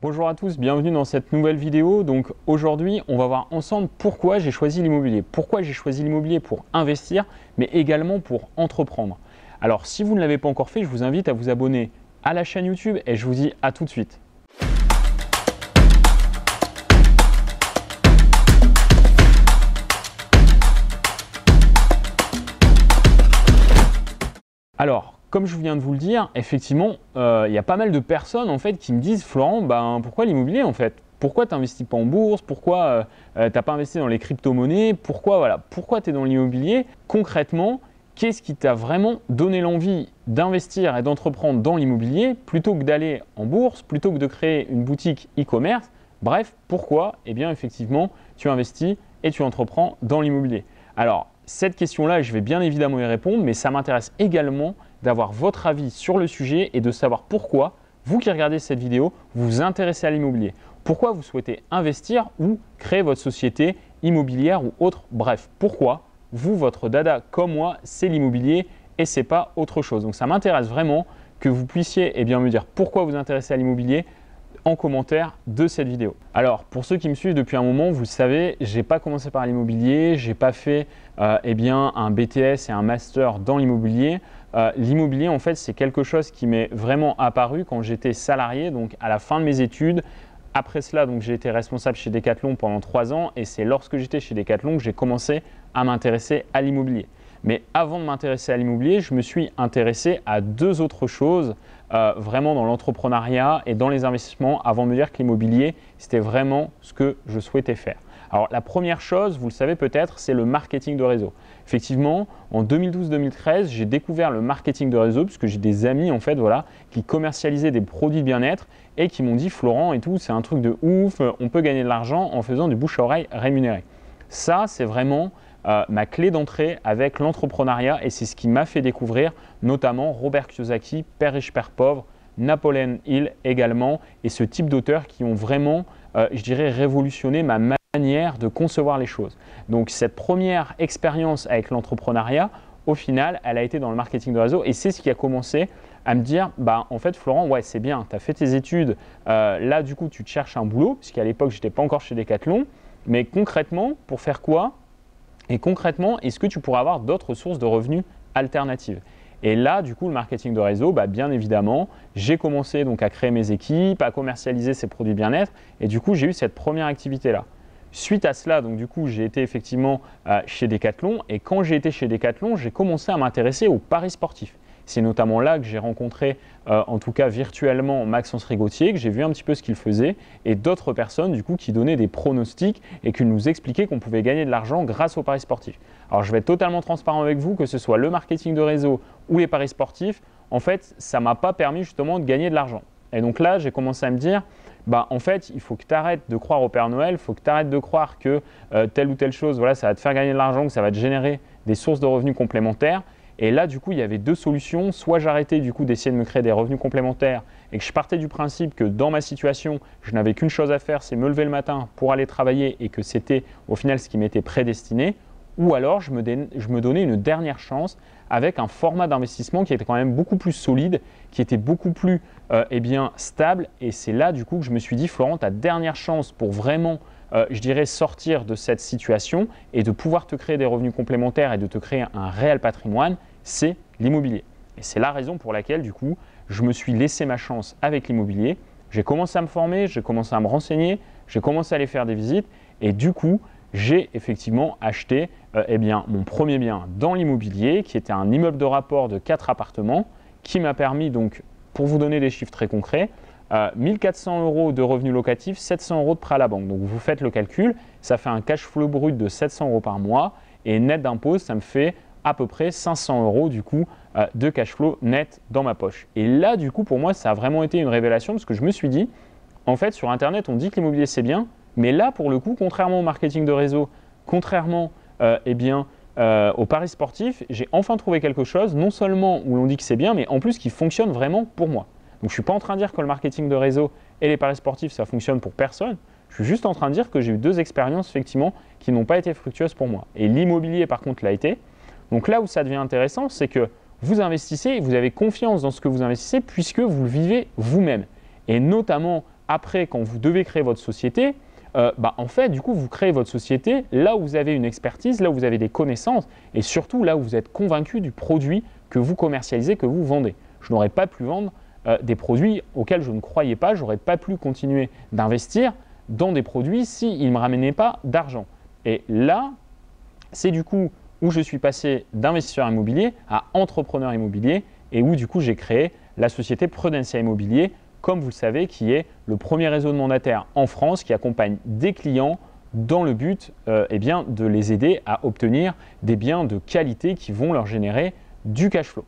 Bonjour à tous, bienvenue dans cette nouvelle vidéo. Donc aujourd'hui, on va voir ensemble pourquoi j'ai choisi l'immobilier. Pourquoi j'ai choisi l'immobilier pour investir, mais également pour entreprendre. Alors si vous ne l'avez pas encore fait, je vous invite à vous abonner à la chaîne YouTube et je vous dis à tout de suite. Alors, comme je viens de vous le dire, effectivement, il y a pas mal de personnes en fait qui me disent Florent, pourquoi l'immobilier en fait? Pourquoi tu n'investis pas en bourse? Pourquoi tu n'as pas investi dans les crypto-monnaies? Pourquoi tu es dans l'immobilier? Concrètement, qu'est-ce qui t'a vraiment donné l'envie d'investir et d'entreprendre dans l'immobilier plutôt que d'aller en bourse, plutôt que de créer une boutique e-commerce? Bref, pourquoi? Eh bien, effectivement, tu investis et tu entreprends dans l'immobilier. Alors, cette question-là, je vais bien évidemment y répondre, mais ça m'intéresse également d'avoir votre avis sur le sujet et de savoir pourquoi, vous qui regardez cette vidéo, vous vous intéressez à l'immobilier. Pourquoi vous souhaitez investir ou créer votre société immobilière ou autre. Bref, pourquoi vous, votre dada comme moi, c'est l'immobilier et ce n'est pas autre chose. Donc ça m'intéresse vraiment que vous puissiez me dire pourquoi vous intéressez à l'immobilier en commentaire de cette vidéo. Alors pour ceux qui me suivent depuis un moment, vous le savez, je n'ai pas commencé par l'immobilier, je n'ai pas fait un BTS et un master dans l'immobilier. L'immobilier en fait c'est quelque chose qui m'est vraiment apparu quand j'étais salarié, donc à la fin de mes études. Après cela, donc j'ai été responsable chez Decathlon pendant 3 ans et c'est lorsque j'étais chez Decathlon que j'ai commencé à m'intéresser à l'immobilier. Mais avant de m'intéresser à l'immobilier, je me suis intéressé à deux autres choses, vraiment dans l'entrepreneuriat et dans les investissements, avant de me dire que l'immobilier, c'était vraiment ce que je souhaitais faire. Alors la première chose, vous le savez peut-être, c'est le marketing de réseau. Effectivement, en 2012-2013, j'ai découvert le marketing de réseau puisque j'ai des amis en fait, qui commercialisaient des produits de bien-être et qui m'ont dit Florent et tout, c'est un truc de ouf, on peut gagner de l'argent en faisant du bouche à oreille rémunéré. Ça, c'est vraiment ma clé d'entrée avec l'entrepreneuriat et c'est ce qui m'a fait découvrir notamment Robert Kiyosaki, Père riche, Père pauvre, Napoleon Hill également et ce type d'auteurs qui ont vraiment, révolutionné ma manière de concevoir les choses. Donc cette première expérience avec l'entrepreneuriat, au final, elle a été dans le marketing de réseau et c'est ce qui a commencé à me dire, en fait Florent, ouais c'est bien, tu as fait tes études, là du coup tu te cherches un boulot, puisqu'à l'époque je n'étais pas encore chez Decathlon, mais concrètement, pour faire quoi? Et concrètement, est-ce que tu pourrais avoir d'autres sources de revenus alternatives? Et là, du coup, le marketing de réseau, bien évidemment, j'ai commencé donc à créer mes équipes, à commercialiser ces produits bien-être et du coup, j'ai eu cette première activité-là. Suite à cela, donc du coup, j'ai été effectivement chez Decathlon et quand j'ai été chez Decathlon, j'ai commencé à m'intéresser aux paris sportifs. C'est notamment là que j'ai rencontré, en tout cas virtuellement, Maxence Rigotier, que j'ai vu un petit peu ce qu'il faisait et d'autres personnes du coup qui donnaient des pronostics et qui nous expliquaient qu'on pouvait gagner de l'argent grâce aux paris sportifs. Alors je vais être totalement transparent avec vous, que ce soit le marketing de réseau ou les paris sportifs, en fait, ça ne m'a pas permis justement de gagner de l'argent. Et donc là, j'ai commencé à me dire, en fait, il faut que tu arrêtes de croire au Père Noël, il faut que tu arrêtes de croire que telle ou telle chose, ça va te faire gagner de l'argent, que ça va te générer des sources de revenus complémentaires. Et là, du coup, il y avait deux solutions. Soit j'arrêtais du coup d'essayer de me créer des revenus complémentaires et que je partais du principe que dans ma situation, je n'avais qu'une chose à faire, c'est me lever le matin pour aller travailler et que c'était au final ce qui m'était prédestiné. Ou alors, je me donnais une dernière chance avec un format d'investissement qui était quand même beaucoup plus solide, qui était beaucoup plus stable. Et c'est là, du coup, que je me suis dit, Florent, ta dernière chance pour vraiment sortir de cette situation et de pouvoir te créer des revenus complémentaires et de te créer un réel patrimoine, c'est l'immobilier. Et c'est la raison pour laquelle, du coup, je me suis laissé ma chance avec l'immobilier. J'ai commencé à me former, j'ai commencé à me renseigner, j'ai commencé à aller faire des visites et du coup, j'ai effectivement acheté mon premier bien dans l'immobilier qui était un immeuble de rapport de 4 appartements qui m'a permis donc, pour vous donner des chiffres très concrets, 1400 € de revenus locatifs, 700 € de prêt à la banque. Donc vous faites le calcul, ça fait un cash flow brut de 700 € par mois et net d'impôt, ça me fait à peu près 500 € du coup de cash flow net dans ma poche. Et là du coup pour moi ça a vraiment été une révélation parce que je me suis dit, en fait sur internet on dit que l'immobilier c'est bien, mais là pour le coup contrairement au marketing de réseau, contrairement aux paris sportifs, j'ai enfin trouvé quelque chose non seulement où l'on dit que c'est bien, mais en plus qui fonctionne vraiment pour moi. Donc je ne suis pas en train de dire que le marketing de réseau et les paris sportifs, ça fonctionne pour personne. Je suis juste en train de dire que j'ai eu deux expériences effectivement qui n'ont pas été fructueuses pour moi. Et l'immobilier par contre l'a été. Donc là où ça devient intéressant, c'est que vous investissez et vous avez confiance dans ce que vous investissez puisque vous le vivez vous-même. Et notamment après, quand vous devez créer votre société, en fait, du coup, vous créez votre société là où vous avez une expertise, là où vous avez des connaissances et surtout là où vous êtes convaincu du produit que vous commercialisez, que vous vendez. Je n'aurais pas pu vendre des produits auxquels je ne croyais pas, je n'aurais pas pu continuer d'investir dans des produits s'ils ne me ramenaient pas d'argent. Et là, c'est du coup où je suis passé d'investisseur immobilier à entrepreneur immobilier et où du coup j'ai créé la société Prudentia Immobilier, comme vous le savez, qui est le premier réseau de mandataires en France qui accompagne des clients dans le but de les aider à obtenir des biens de qualité qui vont leur générer du cash flow.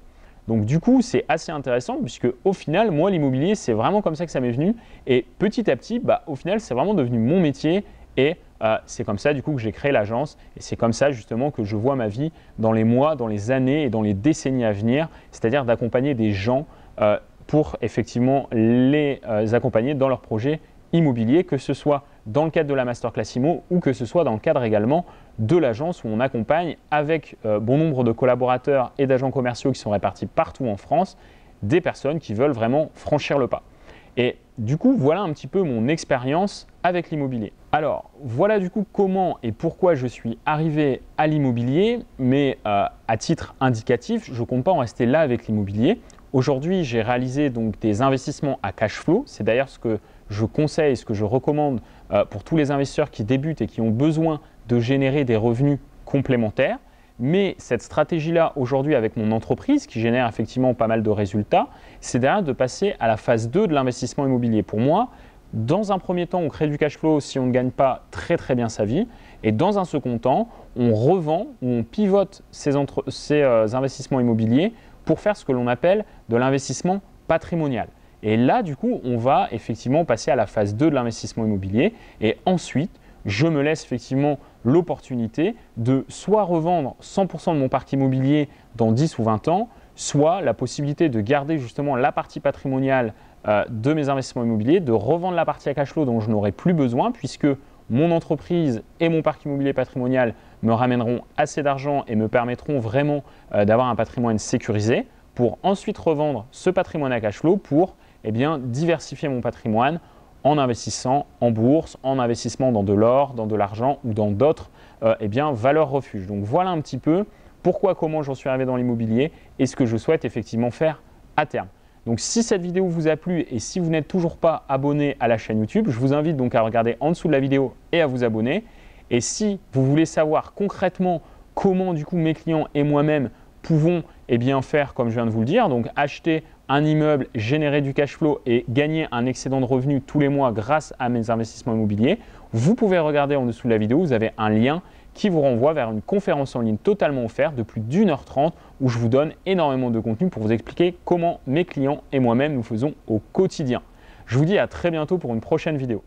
Donc du coup, c'est assez intéressant puisque au final, moi, l'immobilier, c'est vraiment comme ça que ça m'est venu. Et petit à petit, au final, c'est vraiment devenu mon métier et c'est comme ça du coup que j'ai créé l'agence et c'est comme ça justement que je vois ma vie dans les mois, dans les années et dans les décennies à venir, c'est-à-dire d'accompagner des gens pour effectivement les accompagner dans leurs projets immobiliers, que ce soit dans le cadre de la Masterclass Immo ou que ce soit dans le cadre également de l'agence où on accompagne avec bon nombre de collaborateurs et d'agents commerciaux qui sont répartis partout en France, des personnes qui veulent vraiment franchir le pas. Et du coup, voilà un petit peu mon expérience avec l'immobilier. Alors, voilà du coup comment et pourquoi je suis arrivé à l'immobilier, mais à titre indicatif, je ne compte pas en rester là avec l'immobilier. Aujourd'hui, j'ai réalisé donc des investissements à cash flow. C'est d'ailleurs ce que je conseille, ce que je recommande pour tous les investisseurs qui débutent et qui ont besoin de générer des revenus complémentaires. Mais cette stratégie-là, aujourd'hui, avec mon entreprise, qui génère effectivement pas mal de résultats, c'est derrière de passer à la phase 2 de l'investissement immobilier. Pour moi, dans un premier temps, on crée du cash flow si on ne gagne pas très bien sa vie. Et dans un second temps, on revend ou on pivote ces investissements immobiliers pour faire ce que l'on appelle de l'investissement patrimonial. Et là, du coup, on va effectivement passer à la phase 2 de l'investissement immobilier. Et ensuite, je me laisse effectivement l'opportunité de soit revendre 100% de mon parc immobilier dans 10 ou 20 ans, soit la possibilité de garder justement la partie patrimoniale de mes investissements immobiliers, de revendre la partie à cash flow dont je n'aurai plus besoin puisque mon entreprise et mon parc immobilier patrimonial me ramèneront assez d'argent et me permettront vraiment d'avoir un patrimoine sécurisé pour ensuite revendre ce patrimoine à cash flow pour diversifier mon patrimoine en investissant en bourse, en investissement dans de l'or, dans de l'argent ou dans d'autres valeurs refuges. Donc voilà un petit peu pourquoi, comment j'en suis arrivé dans l'immobilier et ce que je souhaite effectivement faire à terme. Donc si cette vidéo vous a plu et si vous n'êtes toujours pas abonné à la chaîne YouTube, je vous invite donc à regarder en dessous de la vidéo et à vous abonner. Et si vous voulez savoir concrètement comment du coup mes clients et moi-même pouvons faire comme je viens de vous le dire, donc acheter un immeuble, générer du cash flow et gagner un excédent de revenus tous les mois grâce à mes investissements immobiliers, vous pouvez regarder en dessous de la vidéo, vous avez un lien qui vous renvoie vers une conférence en ligne totalement offerte de plus d'1h30 où je vous donne énormément de contenu pour vous expliquer comment mes clients et moi-même nous faisons au quotidien. Je vous dis à très bientôt pour une prochaine vidéo.